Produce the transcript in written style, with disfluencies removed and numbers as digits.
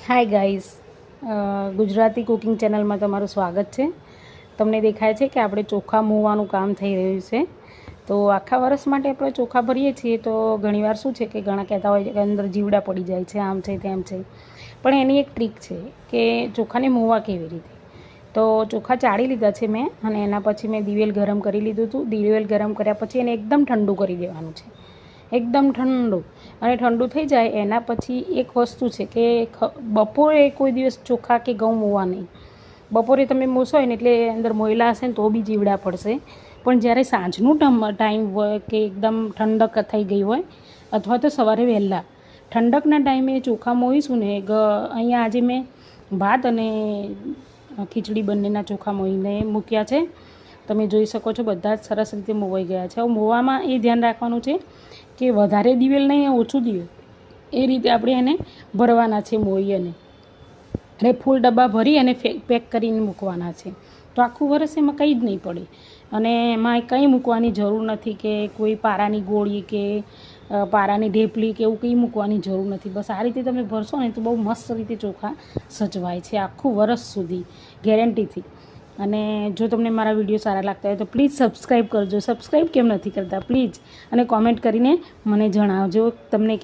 Hi guys, Gujarati cooking ચેનલમાં તમારું સ્વાગત છે। તમને દેખાય છે કે આપણે ચોખા મોવાનું કામ થઈ રહ્યું છે। તો આખા વર્ષ માટે આપણે ચોખા ભરીએ છીએ તો ઘણીવાર શું છે કે ઘણા કહેતા હોય છે કે અંદર જીવડા પડી જાય છે, આમ છે તેમ છે, પણ એની એક ટ્રીક છે કે ચોખાને મોવા કેવી રીતે। તો ચોખા ચાળી લીધા છે મેં, અને એના પછી મેં દિવેલ ગરમ કરી લીધું હતું। દિવેલ ગરમ કર્યા પછી એને એકદમ ઠંડુ કરી દેવાનું છે, એકદમ ઠંડુ। અને ઠંડુ થઈ જાય એના પછી એક વસ્તુ છે કે બપોરે કોઈ દિવસ ચોખા કે ઘઉં મોવા નહીં। બપોરે તમે મોસો હોય ને એટલે અંદર મોયલા હશે ને તો બી જીવડા પડશે, પણ જ્યારે સાંજનું ટાઈમ હોય કે એકદમ ઠંડક થઈ ગઈ હોય, અથવા તો સવારે વહેલા ઠંડકના ટાઈમે ચોખા મોઈશું ને અહીંયા આજે મેં ભાત અને ખીચડી બંનેના ચોખા મોઈને મૂક્યા છે। તમે જોઈ શકો છો બધા જ સરસ રીતે મોવાઈ ગયા છે। હવે મોવામાં એ ધ્યાન રાખવાનું છે કે વધારે દિવેલ નહીં, ઓછું દિવેલ, એ રીતે આપણે એને ભરવાના છે મોઈ અને ફૂલ ડબ્બા ભરી અને પેક કરીને મૂકવાના છે। તો આખું વરસ એમાં કંઈ જ નહીં પડે, અને એમાં કંઈ મૂકવાની જરૂર નથી કે કોઈ પારાની ગોળી કે પારાની ઢેપલી કે એવું કંઈ મૂકવાની જરૂર નથી। બસ આ રીતે તમે ભરશો ને તો બહુ મસ્ત રીતે ચોખા સચવાય છે આખું વરસ સુધી, ગેરંટીથી। અને જો તમને મારા વિડીયો સારા લાગતા હોય તો પ્લીઝ સબસ્ક્રાઈબ કરજો। સબસ્ક્રાઈબ કેમ નથી કરતા પ્લીઝ, અને કોમેન્ટ કરીને મને જણાવજો તમને